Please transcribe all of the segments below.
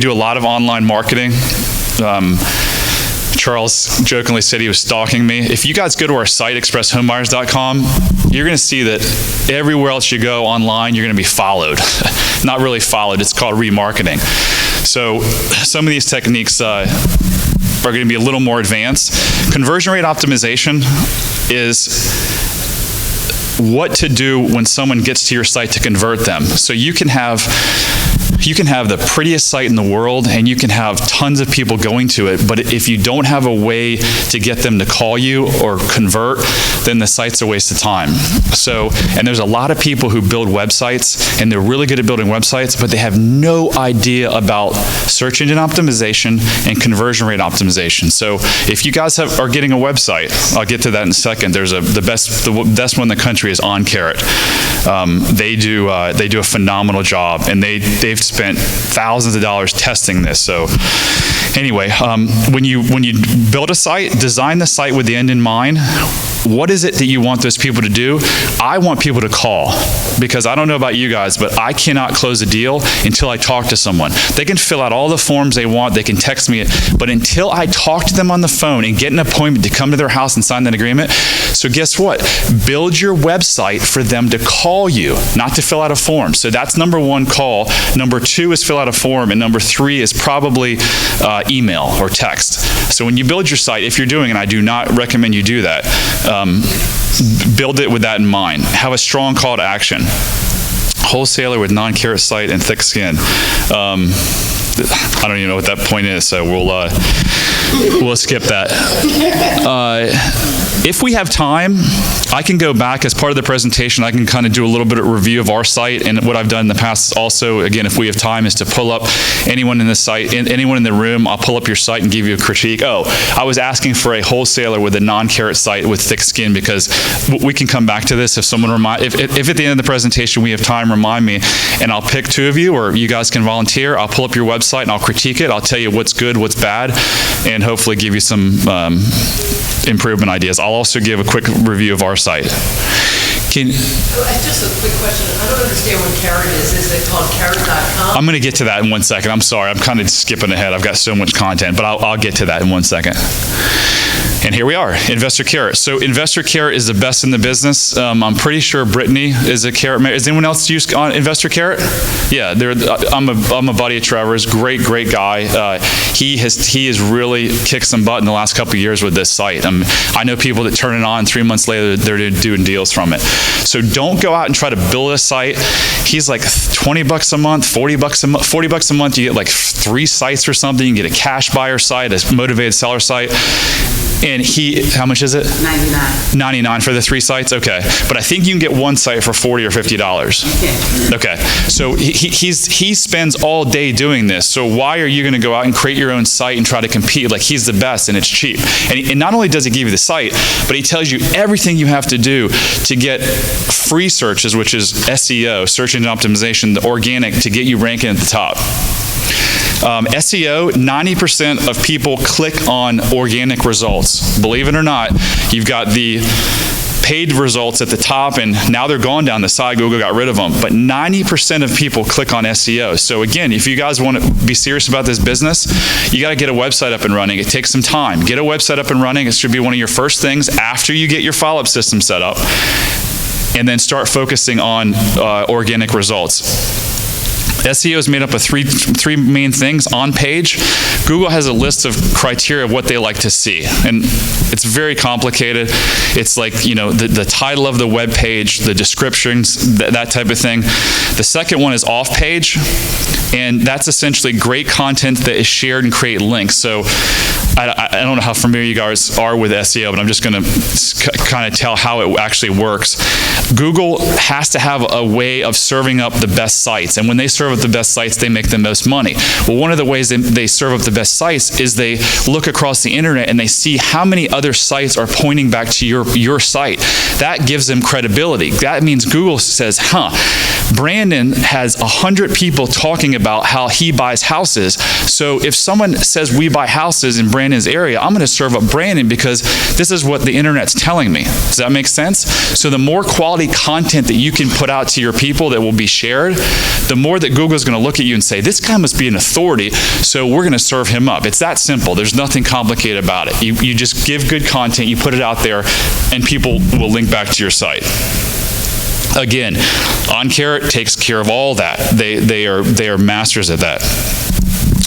do a lot of online marketing. Charles jokingly said he was stalking me. If you guys go to our site, expresshomebuyers.com, you're going to see that everywhere else you go online, you're going to be followed. Not really followed, it's called remarketing. So some of these techniques are going to be a little more advanced. Conversion rate optimization is what to do when someone gets to your site to convert them. So you can have the prettiest site in the world and you can have tons of people going to it, but if you don't have a way to get them to call you or convert, then the site's a waste of time. So, and there's a lot of people who build websites and they're really good at building websites, but they have no idea about search engine optimization and conversion rate optimization. So if you guys are getting a website, I'll get to that in a second. There's the best one in the country is OnCarrot. They do a phenomenal job, and they've spent thousands of dollars testing this. So anyway, when you build a site, design the site with the end in mind. What is it that you want those people to do? I want people to call, because I don't know about you guys, but I cannot close a deal until I talk to someone. They can fill out all the forms they want, they can text me, but until I talk to them on the phone and get an appointment to come to their house and sign that agreement. So guess what? Build your website for them to call you, not to fill out a form. So that's number one, call. Number two is fill out a form, and number three is probably email or text. So when you build your site, if you're doing, and I do not recommend you do that, build it with that in mind. Have a strong call to action. Wholesaler with non-carrot site and thick skin. I don't even know what that point is, so we'll skip that. If we have time, I can go back as part of the presentation. I can kind of do a little bit of review of our site, and what I've done in the past also, again, if we have time, is to pull up anyone in the site, anyone in the room. I'll pull up your site and give you a critique. Oh, I was asking for a wholesaler with a non-carrot site with thick skin, because we can come back to this if someone if at the end of the presentation we have time, remind me, and I'll pick two of you, or you guys can volunteer. I'll pull up your website and I'll critique it. I'll tell you what's good, what's bad, and hopefully give you some improvement ideas. I'll also give a quick review of our site. Just a quick question. I don't understand what Carrot is. Is it called carrot.com? I'm going to get to that in 1 second. I'm sorry. I'm kind of skipping ahead. I've got so much content, but I'll get to that in 1 second. And here we are, Investor Carrot. So Investor Carrot is the best in the business. I'm pretty sure Brittany is a Carrot. Is anyone else use Investor Carrot? Yeah, I'm a buddy of Trevor's. Great guy. He has really kicked some butt in the last couple of years with this site. I know people that turn it on 3 months later, they're doing deals from it. So don't go out and try to build a site. He's like $20 a month, $40 a month. You get like 3 sites or something. You can get a cash buyer site, a motivated seller site. And how much is it? $99. $99 for the 3 sites? Okay. But I think you can get one site for $40 or $50. Okay. So he spends all day doing this. So why are you going to go out and create your own site and try to compete? Like, he's the best and it's cheap. And not only does he give you the site, but he tells you everything you have to do to get free searches, which is SEO, search engine optimization, the organic, to get you ranking at the top. SEO, 90% of people click on organic results. Believe it or not, you've got the paid results at the top, and now they're gone down the side. Google got rid of them. But 90% of people click on SEO. So again, if you guys want to be serious about this business, you got to get a website up and running. It takes some time. Get a website up and running. It should be one of your first things after you get your follow-up system set up. And then start focusing on organic results. SEO is made up of three main things. On page, Google has a list of criteria of what they like to see, and it's very complicated. It's like, you know, the title of the web page, the descriptions, that type of thing. The second one is off page, and that's essentially great content that is shared and create links. So I don't know how familiar you guys are with SEO, but I'm just going to kind of tell how it actually works. Google has to have a way of serving up the best sites, and when they serve up the best sites, they make the most money. Well, one of the ways they serve up the best sites is they look across the internet and they see how many other sites are pointing back to your site. That gives them credibility. That means Google says, Brandon has 100 people talking about how he buys houses. So if someone says we buy houses in Brandon's area, I'm going to serve up Brandon because this is what the internet's telling me. Does that make sense? So the more quality content that you can put out to your people that will be shared, the more that Google's going to look at you and say, this guy must be an authority, so we're going to serve him up. It's that simple. There's nothing complicated about it. You just give good content, you put it out there, and people will link back to your site. Again, OnCarrot takes care of all that. They are masters at that.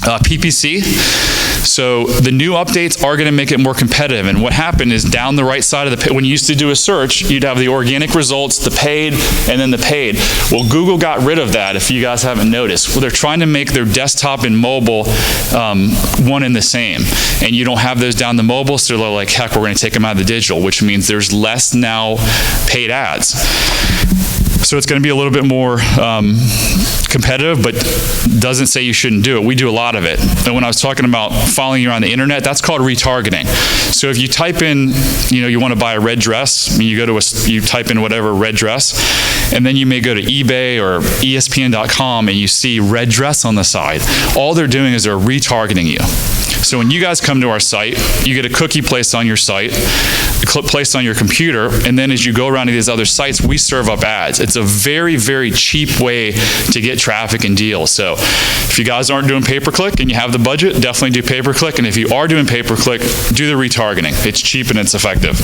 PPC. So the new updates are going to make it more competitive. And what happened is down the right side of the, when you used to do a search, you'd have the organic results, the paid, and then the paid. Well, Google got rid of that, if you guys haven't noticed. Well, they're trying to make their desktop and mobile one and the same. And you don't have those down the mobile, so they're like, heck, we're going to take them out of the digital, which means there's less now paid ads. So it's going to be a little bit more competitive, but doesn't say you shouldn't do it. We do a lot of it. And when I was talking about following you around the internet, that's called retargeting. So if you type in, you want to buy a red dress, you go to you type in whatever red dress, and then you may go to eBay or ESPN.com and you see red dress on the side. All they're doing is they're retargeting you. So when you guys come to our site, you get a cookie placed on your site, placed on your computer, and then as you go around to these other sites, we serve up ads. It's a very, very cheap way to get traffic and deals. So if you guys aren't doing pay-per-click and you have the budget, definitely do pay-per-click. And if you are doing pay-per-click, do the retargeting. It's cheap and it's effective.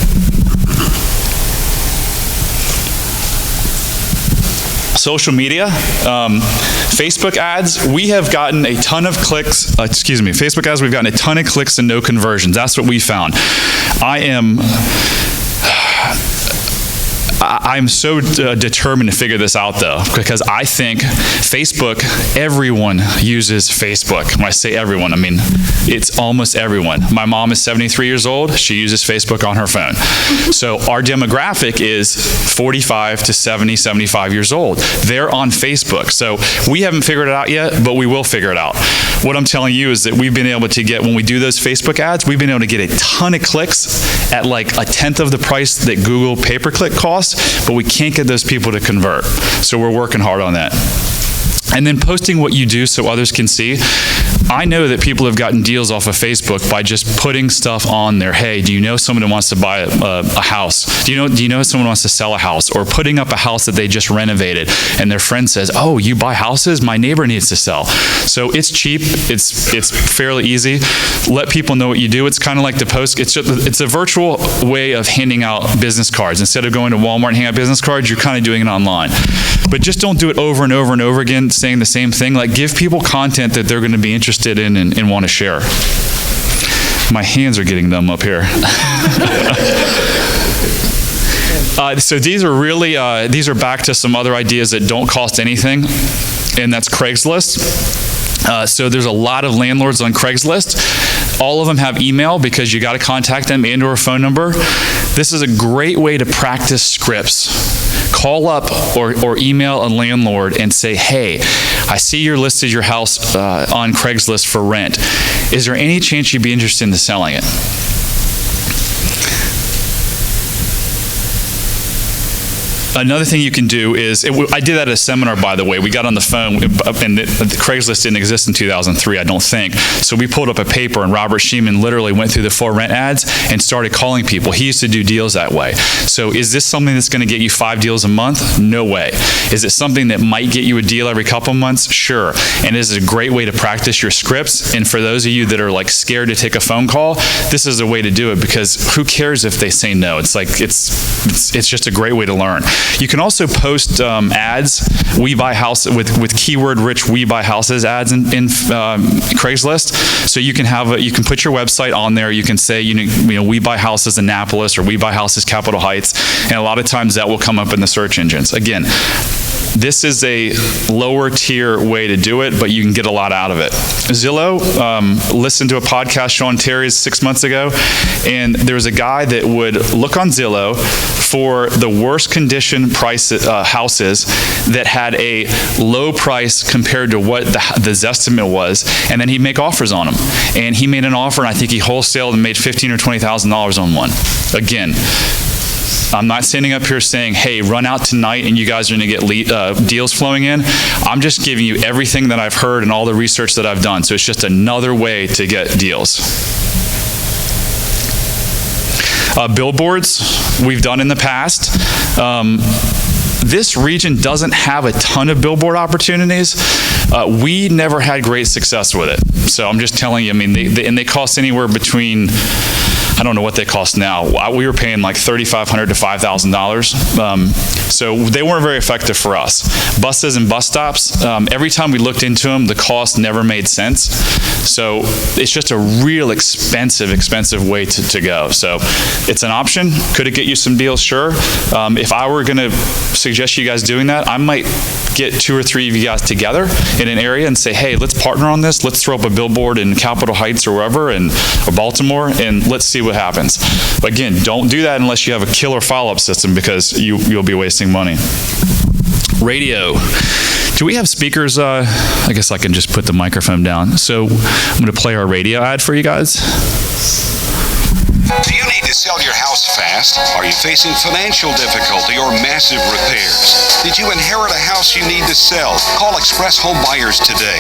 Social media, Facebook ads, we have gotten a ton of clicks, Facebook ads, we've gotten a ton of clicks and no conversions. That's what we found. I'm so determined to figure this out, though, because I think Facebook, everyone uses Facebook. When I say everyone, I mean it's almost everyone. My mom is 73 years old. She uses Facebook on her phone. So our demographic is 45 to 70, 75 years old. They're on Facebook. So we haven't figured it out yet, but we will figure it out. What I'm telling you is that we've been able to get, when we do those Facebook ads, we've been able to get a ton of clicks at like a tenth of the price that Google pay-per-click costs, but we can't get those people to convert. So we're working hard on that. And then posting what you do so others can see. I know that people have gotten deals off of Facebook by just putting stuff on there. Hey, do you know someone who wants to buy a house? Do you know someone who wants to sell a house? Or putting up a house that they just renovated and their friend says, oh, you buy houses? My neighbor needs to sell. So it's cheap. It's fairly easy. Let people know what you do. It's kind of like the post. It's a virtual way of handing out business cards. Instead of going to Walmart and handing out business cards, you're kind of doing it online. But just don't do it over and over and over again, saying the same thing. Like, give people content that they're going to be interested in and want to share. My hands are getting numb up here. So these are really, these are back to some other ideas that don't cost anything, and that's Craigslist. So there's a lot of landlords on Craigslist. All of them have email because you got to contact them and/or a phone number. This is a great way to practice scripts. Call up or email a landlord and say, hey, I see you're listed your house on Craigslist for rent. Is there any chance you'd be interested in selling it? Another thing you can do is, I did that at a seminar, by the way. We got on the phone, and the Craigslist didn't exist in 2003, I don't think. So we pulled up a paper, and Robert Sheeman literally went through the for rent ads and started calling people. He used to do deals that way. So is this something that's going to get you 5 deals a month? No way. Is it something that might get you a deal every couple months? Sure. And this is a great way to practice your scripts. And for those of you that are like scared to take a phone call, this is a way to do it, because who cares if they say no? It's like, it's just a great way to learn. You can also post ads, We Buy House, with keyword-rich We Buy Houses ads in Craigslist. So you can you can put your website on there. You can say, We Buy Houses Annapolis or We Buy Houses Capitol Heights, and a lot of times that will come up in the search engines. Again, this is a lower tier way to do it, but you can get a lot out of it. Zillow, listened to a podcast Sean Terry's 6 months ago, and there was a guy that would look on Zillow for the worst condition houses that had a low price compared to what the Zestimate was, and then he'd make offers on them. And he made an offer, and I think he wholesaled and made $15,000 or $20,000 on one. Again, I'm not standing up here saying, hey, run out tonight and you guys are going to get deals flowing in. I'm just giving you everything that I've heard and all the research that I've done. So it's just another way to get deals. Billboards, we've done in the past. This region doesn't have a ton of billboard opportunities, We never had great success with it. So I'm just telling you, I mean, they cost anywhere between, I don't know what they cost now. We were paying like $3,500 to $5,000. So they weren't very effective for us. Buses and bus stops, every time we looked into them, the cost never made sense. So it's just a real expensive way to go. So it's an option. Could it get you some deals? Sure. If I were going to suggest you guys doing that, I might get 2 or 3 of you guys together in an area and say, hey, let's partner on this. Let's throw up a billboard in Capitol Heights or wherever, or Baltimore, and let's see what happens. But again, don't do that unless you have a killer follow-up system, because you'll be wasting money. Radio. Do we have speakers? I guess I can just put the microphone down. So I'm going to play our radio ad for you guys. Do you need to sell your house fast? Are you facing financial difficulty or massive repairs? Did you inherit a house you need to sell? Call Express Home Buyers today.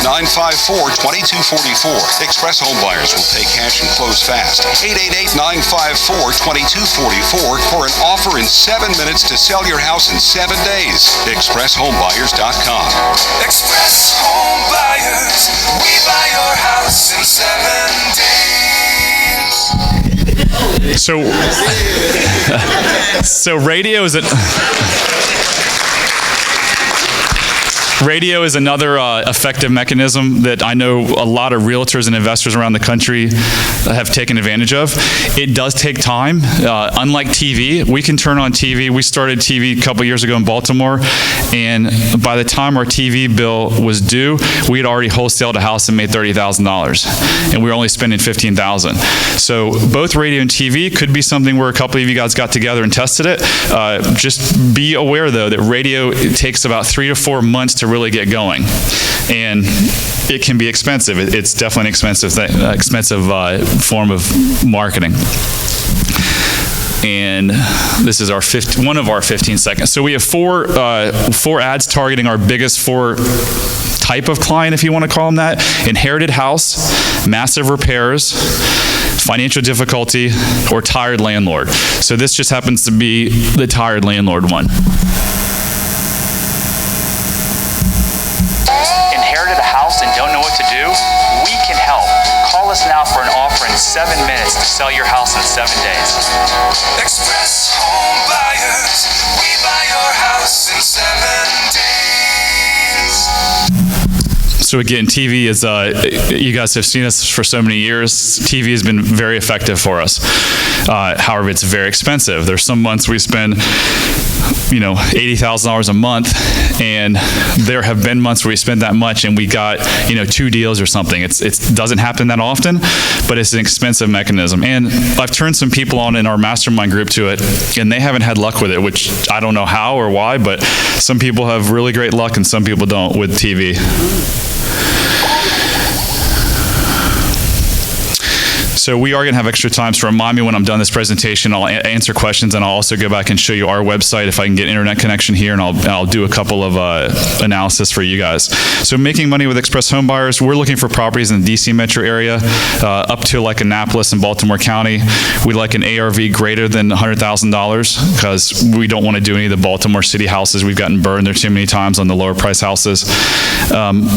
888-954-2244. Express Home Buyers will pay cash and close fast. 888-954-2244 for an offer in 7 minutes to sell your house in 7 days. ExpressHomebuyers.com. Express Home Buyers. We buy your house in 7 days. So radio is another effective mechanism that I know a lot of realtors and investors around the country have taken advantage of. It does take time. Unlike TV, we can turn on TV. We started TV a couple years ago in Baltimore, and by the time our TV bill was due, we had already wholesaled a house and made $30,000, and we were only spending $15,000. So both radio and TV could be something where a couple of you guys got together and tested it. Just be aware, though, that radio, it takes about 3 to 4 months to really get going, and it can be expensive. It's definitely an expensive form of marketing. And this is one of our 15 seconds. So we have four ads targeting our biggest 4 type of client, if you want to call them that: inherited house, massive repairs, financial difficulty, or tired landlord. So this just happens to be the tired landlord one. Inherited a house and don't know what to do? We can help. Call us now for an offer in 7 minutes to sell your house in 7 days. Express Home Buyers. We buy your house in 7 days. So again, TV is, you guys have seen us for so many years. TV has been very effective for us. However, it's very expensive. There's some months we spend, $80,000 a month, and there have been months where we spent that much and we got, 2 deals or something. It doesn't happen that often, but it's an expensive mechanism. And I've turned some people on in our mastermind group to it, and they haven't had luck with it, which I don't know how or why, but some people have really great luck and some people don't with TV. So we are going to have extra time, so remind me when I'm done this presentation. I'll answer questions, and I'll also go back and show you our website if I can get internet connection here, and I'll do a couple of analysis for you guys. So making money with Express Home Buyers, we're looking for properties in the DC metro area, up to like Annapolis and Baltimore County. We like an ARV greater than $100,000 because we don't want to do any of the Baltimore City houses. We've gotten burned there too many times on the lower price houses.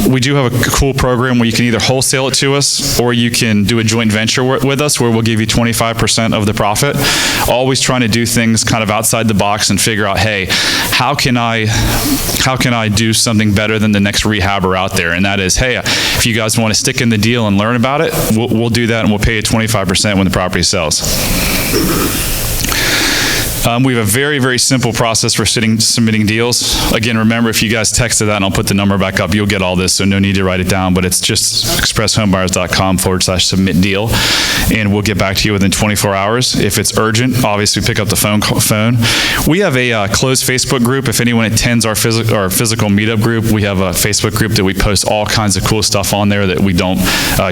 We do have a cool program where you can either wholesale it to us or you can do a joint venture with us where we'll give you 25% of the profit. Always trying to do things kind of outside the box and figure out, hey, how can I do something better than the next rehabber out there? And that is, hey, if you guys want to stick in the deal and learn about it, we'll do that, and we'll pay you 25% when the property sells. We have a very, very simple process for submitting deals. Again, remember, if you guys texted that, and I'll put the number back up, you'll get all this, so no need to write it down, but it's just expresshomebuyers.com/submit deal, and we'll get back to you within 24 hours. If it's urgent, obviously pick up the phone. We have a closed Facebook group. If anyone attends our physical meetup group, we have a Facebook group that we post all kinds of cool stuff on there that we don't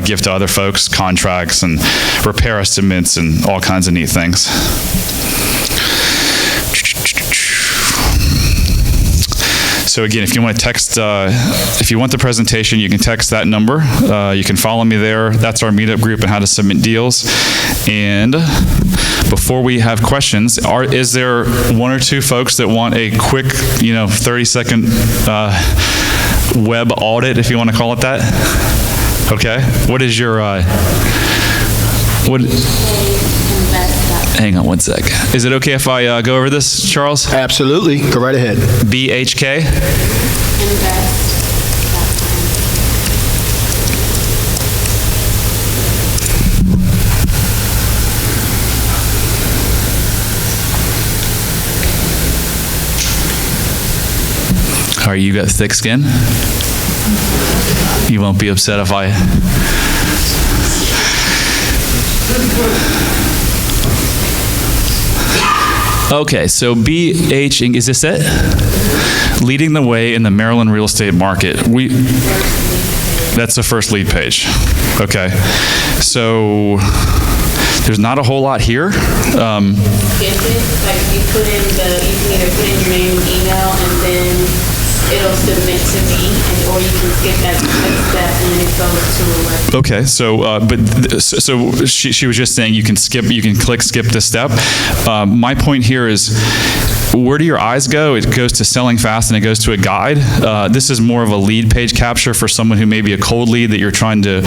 give to other folks, contracts and repair estimates and all kinds of neat things. So again, if you want to text, if you want the presentation, you can text that number. You can follow me there. That's our meetup group and how to submit deals. And before we have questions, is there 1 or 2 folks that want a quick, 30-second web audit, if you want to call it that. Okay. What is your, what? Hang on one sec. Is it okay if I go over this, Charles? Absolutely. Go right ahead. BHK. All right, you got thick skin? You won't be upset if I... Okay, so BH, is this it? Leading the way in the Maryland real estate market. That's the first lead page. Okay, so there's not a whole lot here. Like you put in you can either put in your name, email, and then it'll submit to me, or you can skip that next step and then it goes to a website. Okay, so she was just saying you can click skip this step. My point here is, where do your eyes go? It goes to Selling Fast and it goes to a guide. This is more of a lead page capture for someone who may be a cold lead that you're trying to